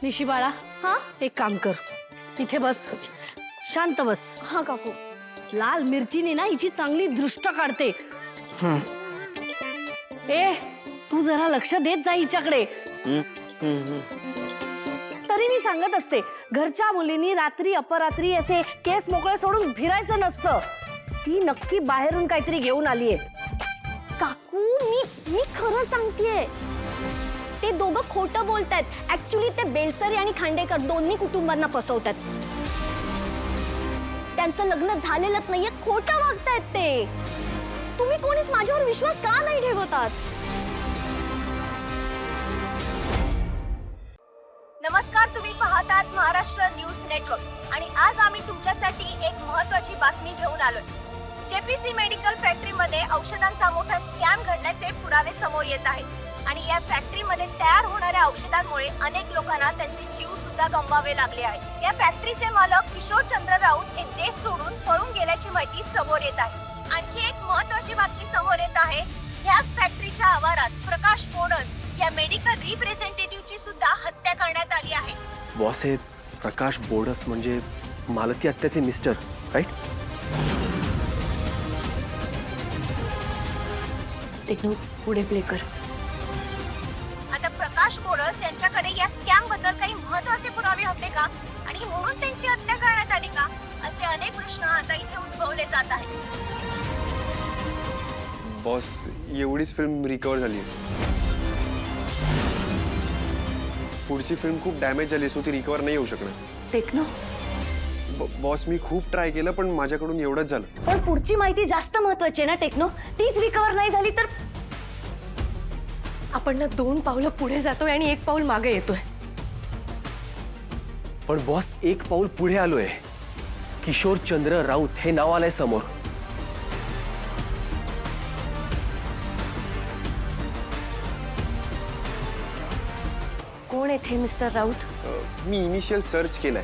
निशी बाळा, हाँ एक काम कर, इथे बस, शांत बस. हाँ काकू. लाल मिरचीने ना हिची चांगली दृष्ट काढते. ए तू जरा लक्ष देत जा हिच्याकडे. तरी मी सांगत असते, घरच्या मुलींनी रात्री अपरात्री असे केस मोकळे सोडून फिरायचं नसतं. ती नक्की बाहेरून काहीतरी घेऊन आलीये. काकू मी खरं सांगतेय. ते दोघं खोटं बोलतायत. ऍक्च्युली ते बेलसरी आणि खांडेकर दोन्ही कुटुंबांना फसवतात. त्यांचं लग्न झालेलंच नाहीये, खोटं वागतायत ते. तुम्ही कोणीच माझ्यावर विश्वास का नाही ठेवतात? नमस्कार, तुम्ही पाहतात महाराष्ट्र न्यूज नेटवर्क आणि आज आम्ही तुमच्यासाठी एक महत्त्वाची बातमी घेऊन आलोय. जेपीसी मेडिकल फॅक्टरीमध्ये औषधांचा मोठा स्कॅम घडल्याचे पुरावे समोर येत आहेत आणि या फॅक्टरीमध्ये तयार होणाऱ्या औषधांमुळे अनेक लोकांना त्यांचे जीव सुद्धा गमवावे लागले आहेत. या फॅक्टरीचे मालक किशोर चंद्र राऊत हे देश सोडून पळून गेल्याची माहिती समोर येत आहे. आणखी एक महत्त्वाची बातमी समोर येत आहे. ह्याच फॅक्टरीच्या आवारात प्रकाश बोडस या मेडिकल रिप्रेझेंटेटिव्हची सुद्धा हत्या करण्यात आली आहे. बॉस, हे प्रकाश बोडस म्हणजे मालती आत्याचे मिस्टर, राईट? टेक्नो पुढे प्ले कर. आता प्रकाश बोडस यांच्याकडे या स्कॅम बद्दल काही महत्त्वाचे पुरावे होते का आणि म्हणून त्यांची हत्या करण्यात आली का, असे अनेक प्रश्न आता इथे उद्भवले जात आहेत. बॉस, एवढीच फिल्म रिकवर झाली. पुढची फिल्म खूप डॅमेज झाली, सो ती रिकवर नाही होऊ शकणार. टेक्नो बॉस, मी खूप ट्राय केलं पण माझ्याकडून एवढंच झालं. पण पुढची माहिती जास्त महत्त्वाची आहे ना टेक्नो. तीच रिकवर नाही झाली तर आपण ना 2 पावलं पुढे जातोय आणि 1 पाऊल मागे येतोय. पण बॉस, 1 पाऊल पुढे आलोय. किशोर चंद्र राऊत हे नाव आलंय समोर. कोण आहेत हे मिस्टर राऊत? मी इनिशियल सर्च केलाय.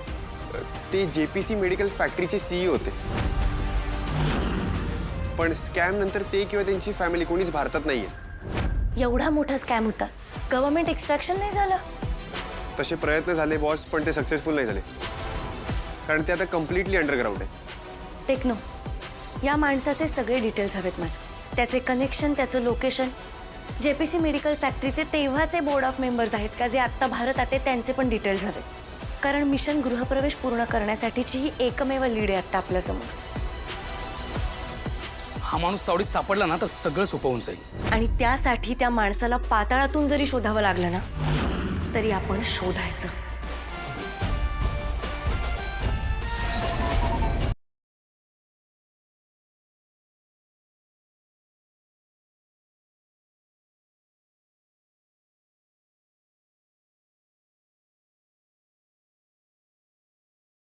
ते जेपीसी मेडिकल फॅक्टरीचे सीईओ होते. पण स्कॅम नंतर ते किंवा त्यांची फॅमिली कोणीच भारतात नाहीये. एवढा मोठा स्कॅम होता, गव्हर्नमेंट एक्स्ट्रॅक्शन नाही झालं? तसे प्रयत्न झाले बॉस, पण ते सक्सेसफुल नाही झाले, कारण ते आता कम्प्लिटली अंडरग्राऊंड आहे. टेक्नो, या माणसाचे सगळे डिटेल्स हवेत मला. त्याचे कनेक्शन, त्याचं लोकेशन. जेपीसी मेडिकल फॅक्टरीचे तेव्हाचे बोर्ड ऑफ मेंबर्स आहेत का जे आत्ता भारतात आहेत, त्यांचे पण डिटेल्स हवेत. कारण मिशन गृहप्रवेश पूर्ण करण्यासाठीची ही एकमेव लीड आहे आत्ता आपल्यासमोर. हा माणूस तावडीत सापडला ना तर सगळं सोपं होऊन जाईल. आणि त्यासाठी त्या माणसाला पाताळातून जरी शोधावं लागलं ना तरी आपण शोधायचं.